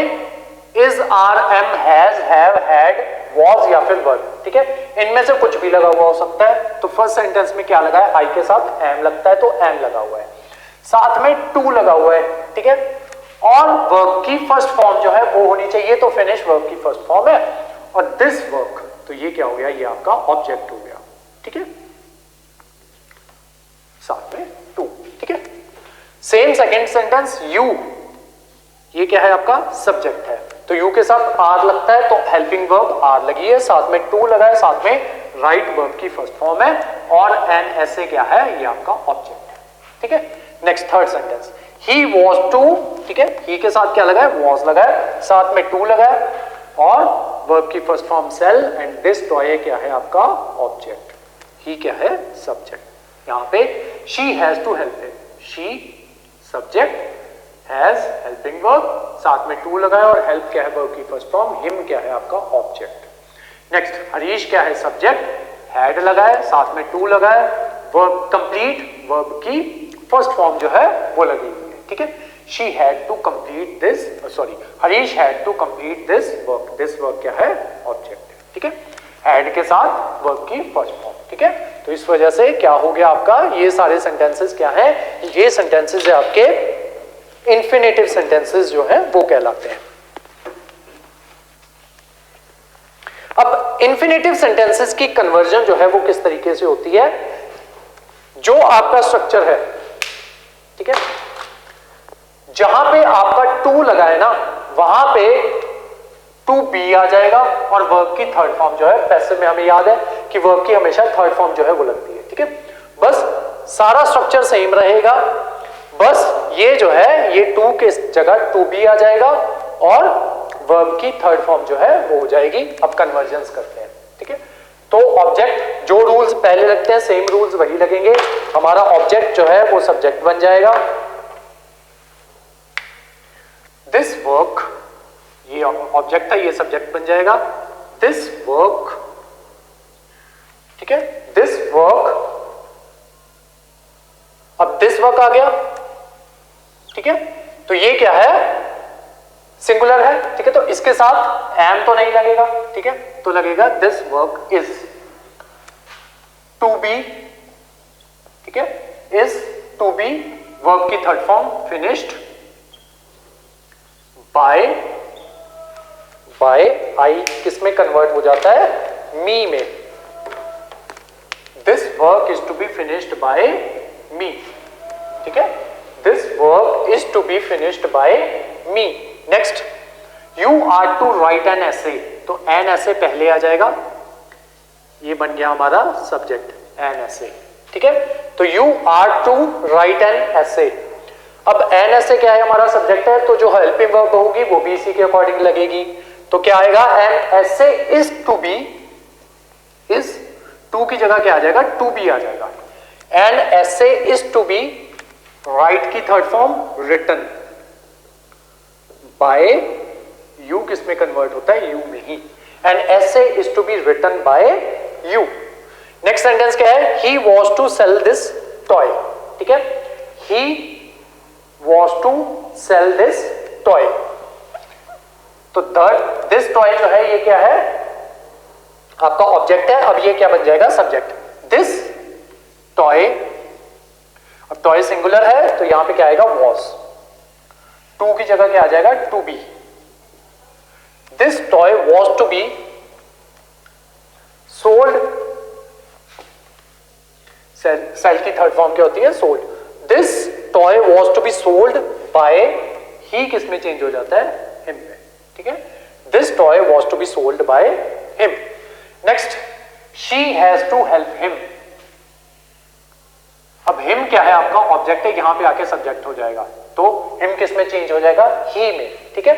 is, are, am, has, have, had, was या फिर वर, ठीक है। इनमें से कुछ भी लगा हुआ हो सकता है। तो फर्स्ट सेंटेंस में क्या लगा है, आई के साथ एम लगता है, तो एम लगा हुआ है, साथ में टू लगा हुआ है, ठीक है। और वर्ब की फर्स्ट फॉर्म जो है वो होनी चाहिए, तो फिनिश वर्ब की फर्स्ट फॉर्म है। और दिस वर्क, तो ये क्या हो गया, ये आपका ऑब्जेक्ट हो गया, ठीक है, साथ में टू, ठीक है। सेम सेकंड सेंटेंस यू, ये क्या है आपका सब्जेक्ट है, तो यू के साथ आर लगता है, तो हेल्पिंग वर्ब आर लगी है, साथ में टू लगा है, साथ में राइट वर्ब की फर्स्ट फॉर्म है, और एन ऐसे क्या है, ये आपका ऑब्जेक्ट है, ठीक है। Next third sentence, he was to, ठीक है, ही के साथ क्या लगा है, वॉज लगा है, साथ में टू लगा है, और वर्ब की first form sell, and this toy क्या है आपका ऑब्जेक्ट, ही क्या है सब्जेक्ट। यहां पे she has to help him, she subject, has helping verb, साथ में टू लगा है, और हेल्प क्या है वर्ब की फर्स्ट फॉर्म, हिम क्या है आपका ऑब्जेक्ट। नेक्स्ट हरीश क्या है सब्जेक्ट, हैड लगा है, साथ में टू लगा है, वर्ब कंप्लीट, वर्ब की फर्स्ट फॉर्म जो है वो लगी हुई है, ठीक है। She had to complete this, sorry, Harish had to complete this work, this work क्या है ऑब्जेक्ट है, ठीक है। हैड के साथ वर्ब की फर्स्ट फॉर्म, ठीक है। तो इस वजह से क्या हो गया आपका, ये सारे सेंटेंसेस क्या है, ये सेंटेंसेस है आपके इंफिनिटिव सेंटेंसेस जो है वो कहलाते हैं। अब इंफिनिटिव सेंटेंसेस की कन्वर्जन जो है वो किस तरीके से होती है, जो आपका स्ट्रक्चर है, ठीक है, जहां पे आपका टू लगा है ना, वहां पे टू बी आ जाएगा, और वर्ब की थर्ड फॉर्म जो है, पैसिव में हमें याद है कि वर्ब की हमेशा थर्ड फॉर्म जो है वो लगती है, ठीक है। बस सारा स्ट्रक्चर सेम रहेगा, बस ये जो है ये टू के जगह टू बी आ जाएगा, और वर्ब की थर्ड फॉर्म जो है वो हो जाएगी। अब कन्वर्जेंस करते हैं, ठीक है। तो ऑब्जेक्ट, जो रूल्स पहले लगते हैं सेम रूल्स वही लगेंगे। हमारा ऑब्जेक्ट जो है वो सब्जेक्ट बन जाएगा, दिस वर्क, ये ऑब्जेक्ट था, ये सब्जेक्ट बन जाएगा, दिस वर्क, ठीक है, दिस वर्क। अब दिस वर्क आ गया, ठीक है, तो ये क्या है सिंगुलर है, ठीक है, तो इसके साथ एम तो नहीं लगेगा, ठीक है, तो लगेगा this work is to be, ठीक है, इज टू बी, वर्ब की third form finished by, by I किस में कन्वर्ट हो जाता है, मी में, this work is to be finished by me, ठीक है, this work is to be finished by me. Next, you are to write an essay, तो an एसे पहले आ जाएगा, ये बन गया हमारा सब्जेक्ट एन एसे, ठीक है। तो you are to write an essay, अब एन एसे क्या है हमारा सब्जेक्ट है, तो जो हेल्पिंग वर्ब होगी वो भी इसी के अकॉर्डिंग लगेगी, तो क्या आएगा, an essay is to be, is to की जगह क्या आ जाएगा, टू बी आ जाएगा, an essay is to be, write की third form written by, you किस में कन्वर्ट होता है, यू में ही, an essay is to be written by you. Next sentence क्या है, he was to sell this toy, ठीक है, he was to sell this toy, तो दिस टॉय जो है ये क्या है आपका ऑब्जेक्ट है, अब ये क्या बन जाएगा सब्जेक्ट, दिस टॉय, अब टॉय सिंगुलर है तो यहां पे क्या आएगा वॉज, टू की जगह क्या आ जाएगा to be, this toy was to be sold, sell की थर्ड फॉर्म क्या होती है sold, this toy was to be sold by, he किस में चेंज हो जाता है हिम में, ठीक है, this toy was to be sold by him. Next, she has to help him, अब हिम क्या है आपका ऑब्जेक्ट है, यहां पे आके सब्जेक्ट हो जाएगा, तो हिम किस में चेंज हो जाएगा ही में, ठीक है,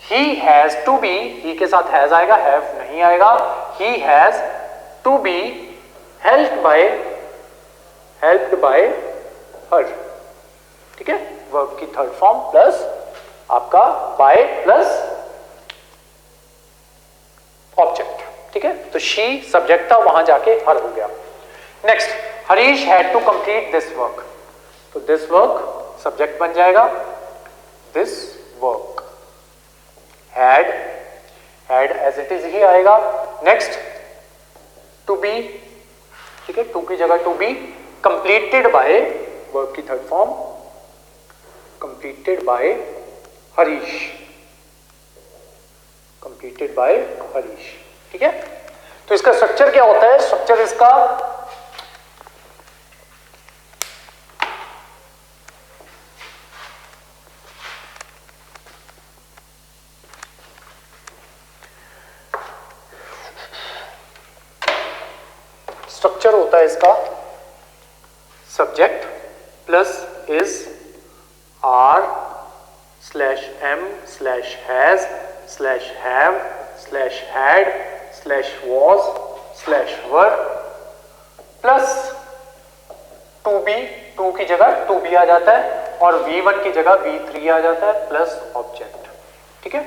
he has to be, he के साथ हैज आएगा, हैव नहीं आएगा, he has to be helped by her, ठीक है, वर्ब की थर्ड फॉर्म प्लस आपका बाय प्लस शी सब्जेक्ट था, वहां जाके हर हो गया। Next, Harish had to complete this work, तो दिस वर्क सब्जेक्ट बन जाएगा, this work, had as it is ही आएगा। नेक्स्ट, टू बी, ठीक है, टू की जगह to be, completed by, work की third form, completed by Harish, completed by Harish, ठीक है। तो इसका स्ट्रक्चर क्या होता है? स्ट्रक्चर इसका होता है इसका subject plus is are slash am slash has slash have slash had slash was slash were plus to be, to की जगह टू बी आ जाता है और V1 की जगह V3 आ जाता है प्लस ऑब्जेक्ट, ठीक है।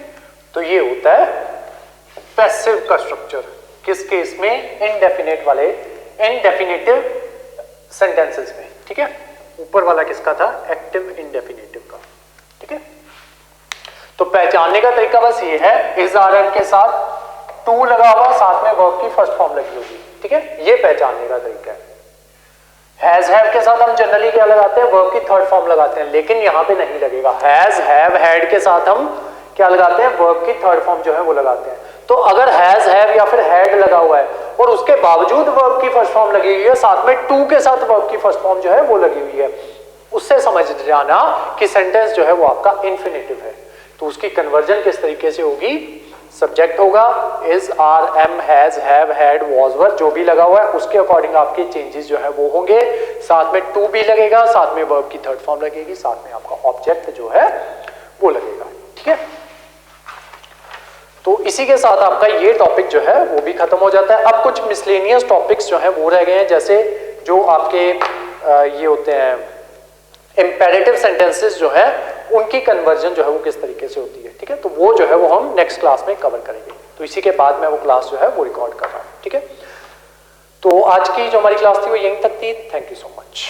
तो ये होता है पैसिव का स्ट्रक्चर, किस केस में? इनडेफिनेट वाले, इनडेफिनेटिव सेंटेंसेस में, ठीक है। ऊपर वाला किसका था? एक्टिव इंडेफिनेटिव का, ठीक है। तो पहचानने का तरीका बस ये है, इज आर एम के साथ टू लगा हुआ, साथ में वर्ब की फर्स्ट फॉर्म लगी होगी, ठीक है। ये पहचानने का तरीका है। हैज हैव के साथ हम जनरली क्या लगाते हैं? वर्ब की थर्ड फॉर्म लगाते हैं, लेकिन यहां पे नहीं लगेगा। हैज हैव हैड के साथ हम क्या लगाते हैं? वर्ब की थर्ड फॉर्म जो है वो लगाते हैं। तो अगर हैज हैव या फिर हैड लगा हुआ है और उसके बावजूद वर्ब की फर्स्ट फॉर्म लगी हुई है, साथ में टू के साथ वर्ब की फर्स्ट फॉर्म जो है वो लगी हुई है, उससे समझ जाना कि सेंटेंस जो है वो आपका इंफिनिटिव है। तो उसकी कन्वर्जन किस तरीके से होगी? सब्जेक्ट होगा is are am has have had was were, जो भी लगा हुआ है उसके अकॉर्डिंग आपके चेंजेस जो है वो होंगे। साथ में टू भी लगेगा, साथ में वर्ब की थर्ड फॉर्म लगेगी, साथ में आपका ऑब्जेक्ट जो है वो लगेगा, ठीक है। तो इसी के साथ आपका ये टॉपिक जो है वो भी खत्म हो जाता है। अब कुछ मिसलेनियस टॉपिक्स जो है वो रह गए हैं, जैसे जो आपके ये होते हैं इंपेरेटिव सेंटेंसेस जो है उनकी कन्वर्जन जो है वो किस तरीके से होती है, ठीक है। तो वो जो है वो हम नेक्स्ट क्लास में कवर करेंगे। तो इसी के बाद मैं वो क्लास जो है वो रिकॉर्ड कर रहा हूँ, ठीक है। तो आज की जो हमारी क्लास थी वो यहीं तक थी। Thank you so much.